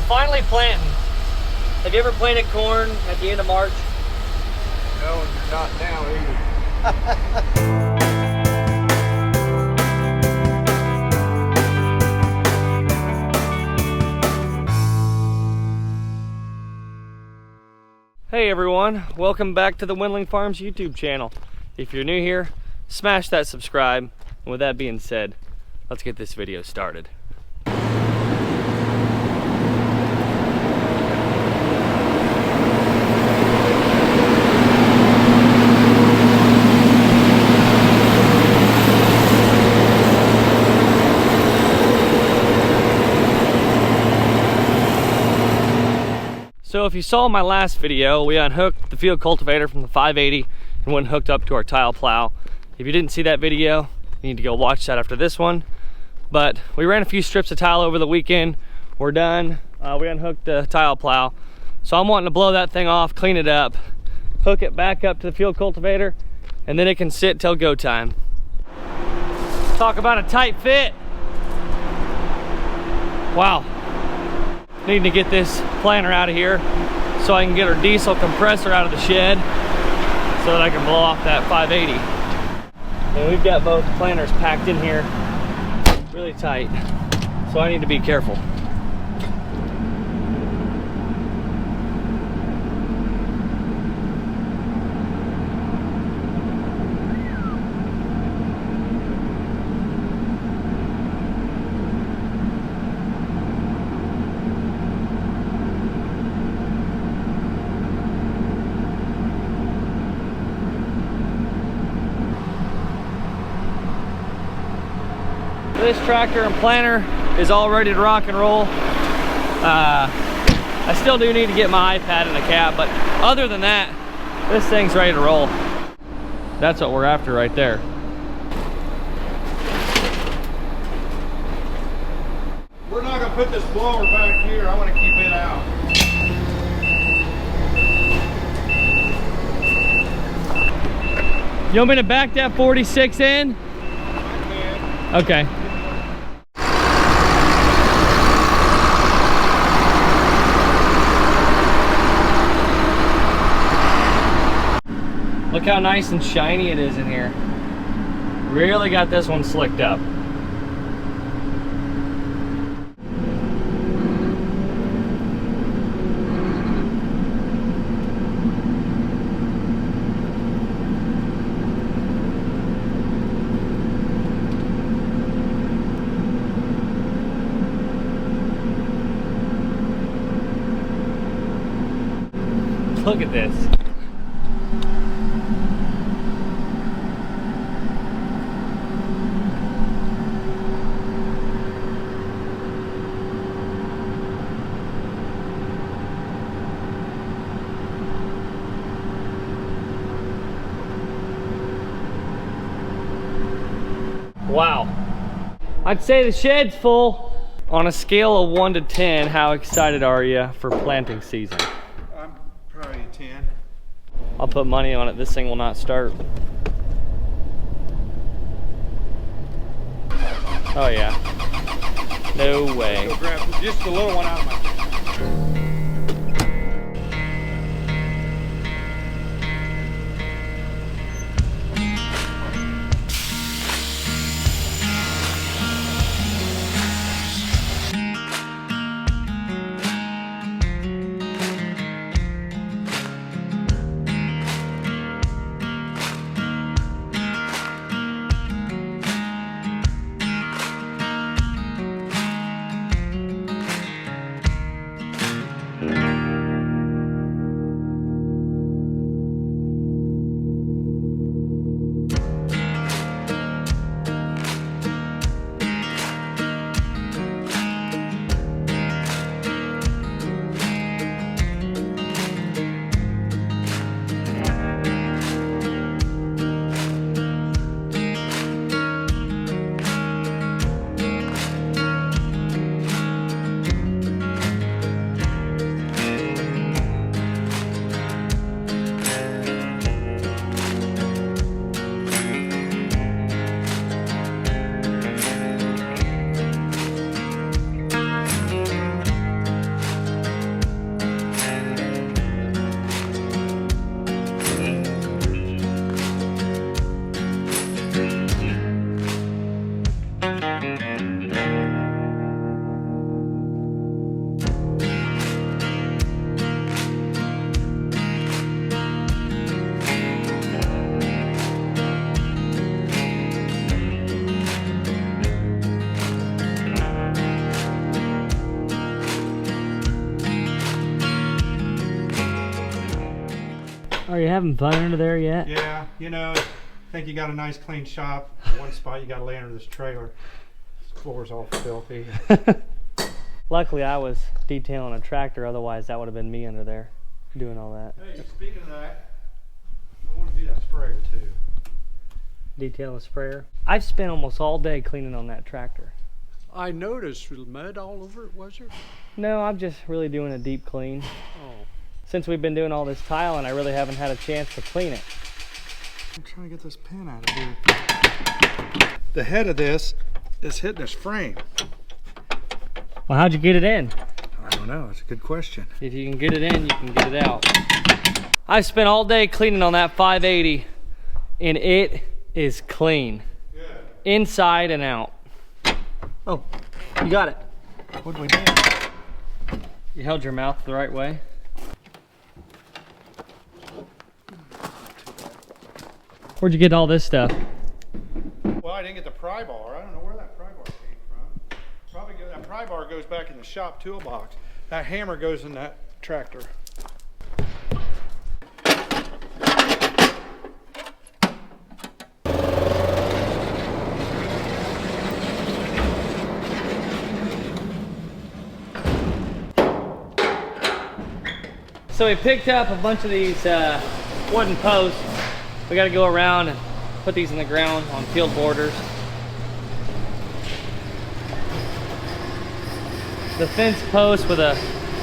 finally planting. Have you ever planted corn at the end of March? No, you're not now either. Hey everyone, welcome back to the Wendling Farms YouTube channel. If you're new here, smash that subscribe. And with that being said, let's get this video started. So if you saw my last video, we unhooked the field cultivator from the 580 and went hooked up to our tile plow. If you didn't see that video, you need to go watch that after this one. But we ran a few strips of tile over the weekend. We're done. We unhooked the tile plow. So I'm wanting to blow that thing off, clean it up, hook it back up to the field cultivator, and then it can sit till go time. Talk about a tight fit. Wow. Needing to get this planter out of here so I can get our diesel compressor out of the shed so that I can blow off that 580. And we've got both planters packed in here really tight, so I need to be careful. This tractor and planter is all ready to rock and roll. I still do need to get my iPad in the cab, but other than that, this thing's ready to roll. That's what we're after right there. We're not gonna put this blower back here. I want to keep it out. You want me to back that 46 in? Okay. Look how nice and shiny it is in here. Really got this one slicked up. Look at this. Wow. I'd say the shed's full. On a scale of 1 to 10, how excited are you for planting season? I'm probably a 10. I'll put money on it. This thing will not start. Oh yeah. No way. Go grab just the little one out of my car. Are you having fun under there yet? Yeah, you know, I think you got a nice clean shop. One spot you got to lay under this trailer. This floor's all filthy. Luckily, I was detailing a tractor. Otherwise, that would have been me under there doing all that. Hey, speaking of that, I want to do that sprayer too. Detail a sprayer. I've spent almost all day cleaning on that tractor. I noticed mud all over it, was there? No, I'm just really doing a deep clean. Oh. Since we've been doing all this tiling, I really haven't had a chance to clean it. I'm trying to get this pin out of here. The head of this is hitting this frame. Well, how'd you get it in? I don't know. It's a good question. If you can get it in, you can get it out. I spent all day cleaning on that 580, and it is clean. Good. Inside and out. Oh, you got it. What do we do? You held your mouth the right way. Where'd you get all this stuff? Well, I didn't get the pry bar. I don't know where that pry bar came from. Probably that pry bar goes back in the shop toolbox. That hammer goes in that tractor. So we picked up a bunch of these wooden posts. We got to go around and put these in the ground on field borders. The fence post with a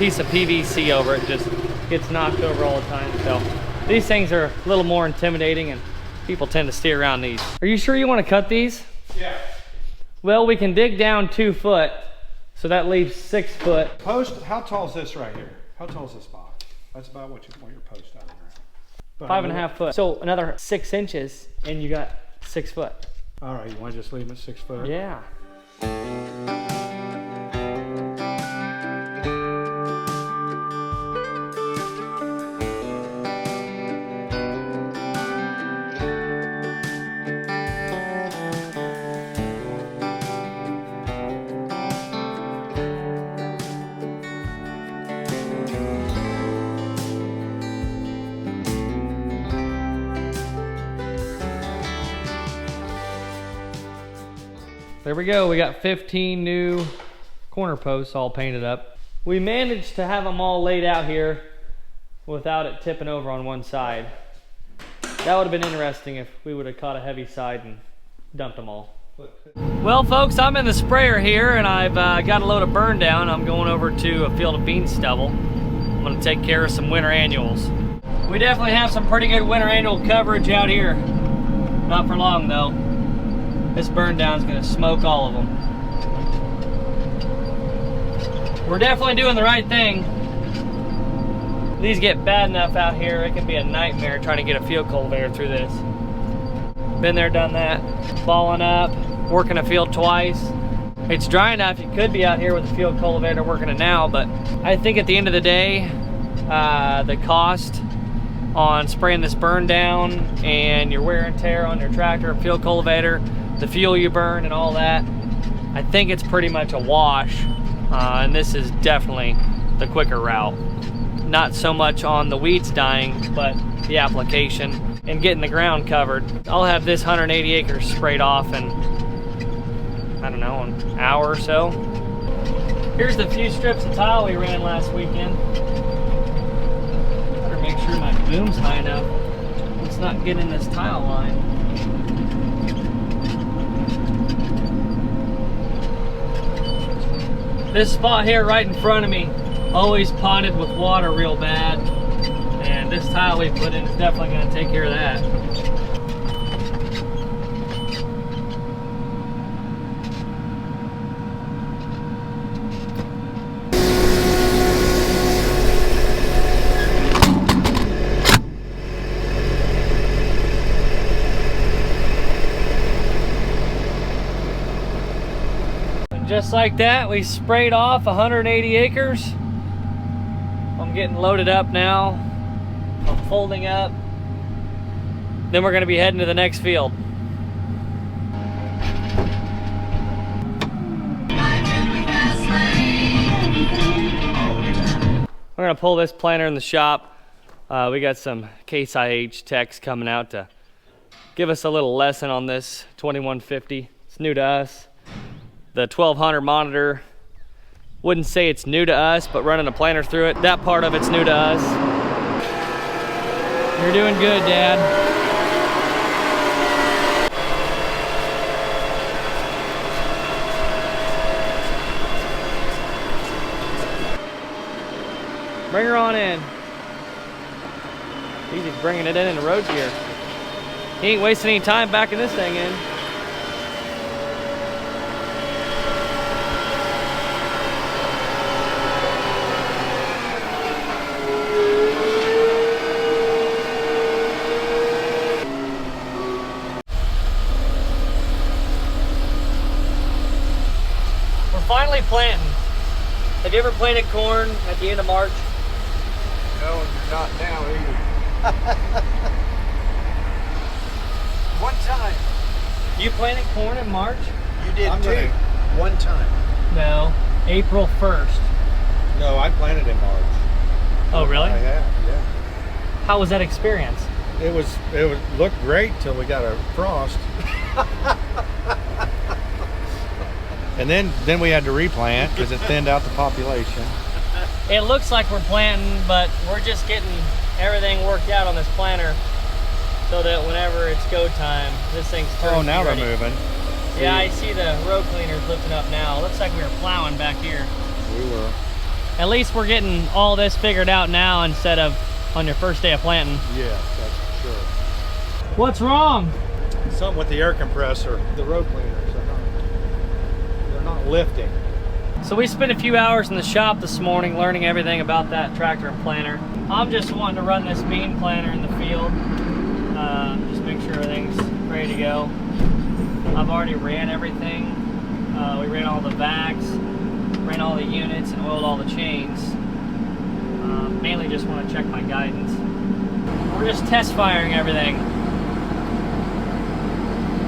piece of PVC over it just gets knocked over all the time. So these things are a little more intimidating and people tend to steer around these. Are you sure you want to cut these? Yeah. Well, we can dig down 2 foot, so that leaves 6 foot. Post, how tall is this right here? How tall is this box? That's about what you want your post out of there. 5.5 foot. So another 6 inches and you got 6 foot. All right, you want to just leave them at 6 foot? Yeah. There we go, we got 15 new corner posts all painted up. We managed to have them all laid out here without it tipping over on one side. That would have been interesting if we would have caught a heavy side and dumped them all. Well folks, I'm in the sprayer here and I've got a load of burn down. I'm going over to a field of bean stubble. I'm gonna take care of some winter annuals. We definitely have some pretty good winter annual coverage out here. Not for long though. This burn down is gonna smoke all of them. We're definitely doing the right thing. These get bad enough out here, it can be a nightmare trying to get a field cultivator through this. Been there, done that. Balling up, working a field twice. It's dry enough, you could be out here with a field cultivator working it now, but I think at the end of the day, the cost on spraying this burn down and your wear and tear on your tractor and field cultivator, the fuel you burn and all that, I think it's pretty much a wash, and this is definitely the quicker route. Not so much on the weeds dying, but the application and getting the ground covered. I'll have this 180 acres sprayed off in, I don't know, an hour or so. Here's the few strips of tile we ran last weekend. Better make sure my boom's high enough. Let's not get in this tile line. This spot here right in front of me, always potted with water real bad. And this tile we put in is definitely going to take care of that. Just like that, we sprayed off 180 acres. I'm getting loaded up now. I'm folding up. Then we're gonna be heading to the next field. We're gonna pull this planter in the shop. We got some Case IH techs coming out to give us a little lesson on this 2150. It's new to us. The 1200 monitor, wouldn't say it's new to us, but running a planter through it, that part of it's new to us. You're doing good, Dad. Bring her on in. He's bringing it in the road gear. He ain't wasting any time backing this thing in. We're finally planting. Have you ever planted corn at the end of March? No, you're not now either. One time. You planted corn in March? You did I'm too. gonna- One time. No, April 1st. No, I planted in March. Oh, really? I have, yeah. How was that experience? It looked great till we got a frost. And then we had to replant because it thinned out the population. It looks like we're planting, but we're just getting everything worked out on this planter so that whenever it's go time, this thing's turned. Oh, now they're ready. moving. Yeah, I see the road cleaners lifting up now. Looks like we were plowing back here. We were. At least we're getting all this figured out now instead of on your first day of planting. Yes, that's for sure. What's wrong? Something with the air compressor, the road cleaners, they're not lifting. So we spent a few hours in the shop this morning learning everything about that tractor and planter. I'm just wanting to run this bean planter in the field. Just make sure everything's ready to go. I've already ran everything. We ran all the vacs, ran all the units, and oiled all the chains. Mainly just want to check my guidance. We're just test firing everything.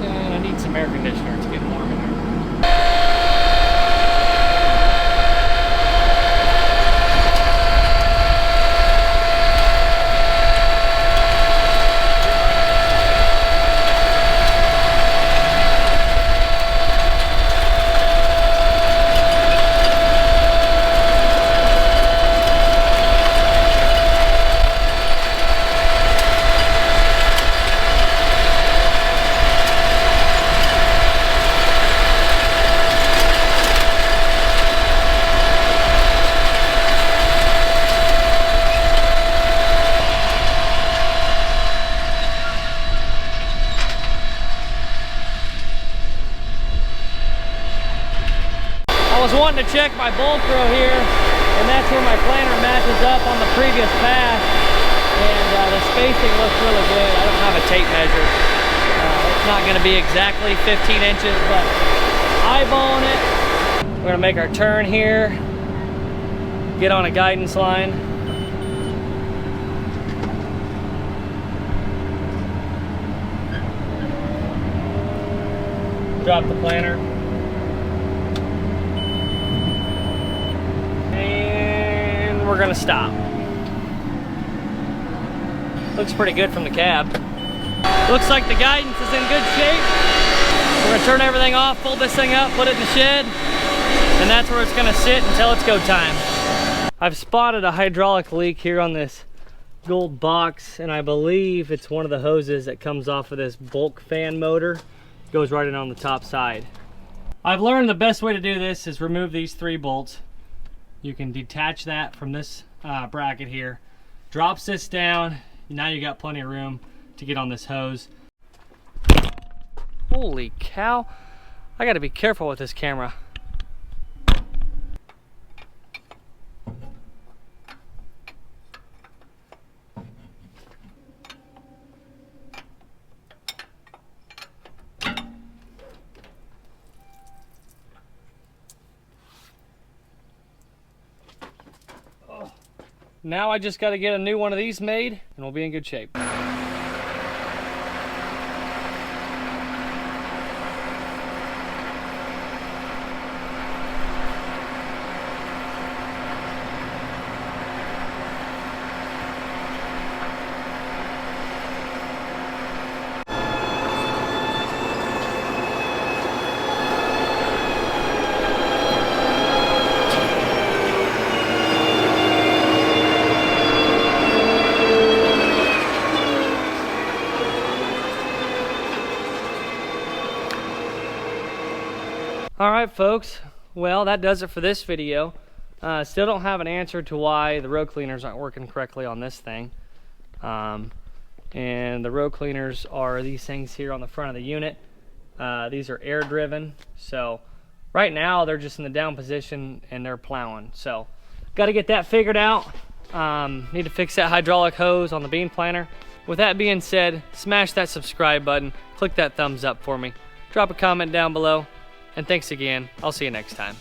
And I need some air conditioner. It's getting warm in here. I was wanting to check my bulk row here, and that's where my planter matches up on the previous path, and the spacing looks really good. I don't have a tape measure. It's not going to be exactly 15 inches, but eyeballing it. We're going to make our turn here, get on a guidance line. Drop the planter. We're gonna stop. Looks pretty good from the cab. Looks like the guidance is in good shape. We're gonna turn everything off, fold this thing up, put it in the shed, and that's where it's gonna sit until it's go time. I've spotted a hydraulic leak here on this gold box, and I believe it's one of the hoses that comes off of this bulk fan motor. It goes right in on the top side. I've learned the best way to do this is remove these 3 bolts. You can detach that from this bracket here. Drops this down. Now you got plenty of room to get on this hose. Holy cow. I gotta be careful with this camera. Now I just got to get a new one of these made and we'll be in good shape. All right, folks. Well, that does it for this video. Still don't have an answer to why the row cleaners aren't working correctly on this thing. And the row cleaners are these things here on the front of the unit. These are air driven. So right now they're just in the down position and they're plowing. So got to get that figured out. Need to fix that hydraulic hose on the bean planter. With that being said, smash that subscribe button, click that thumbs up for me, drop a comment down below, and thanks again. I'll see you next time.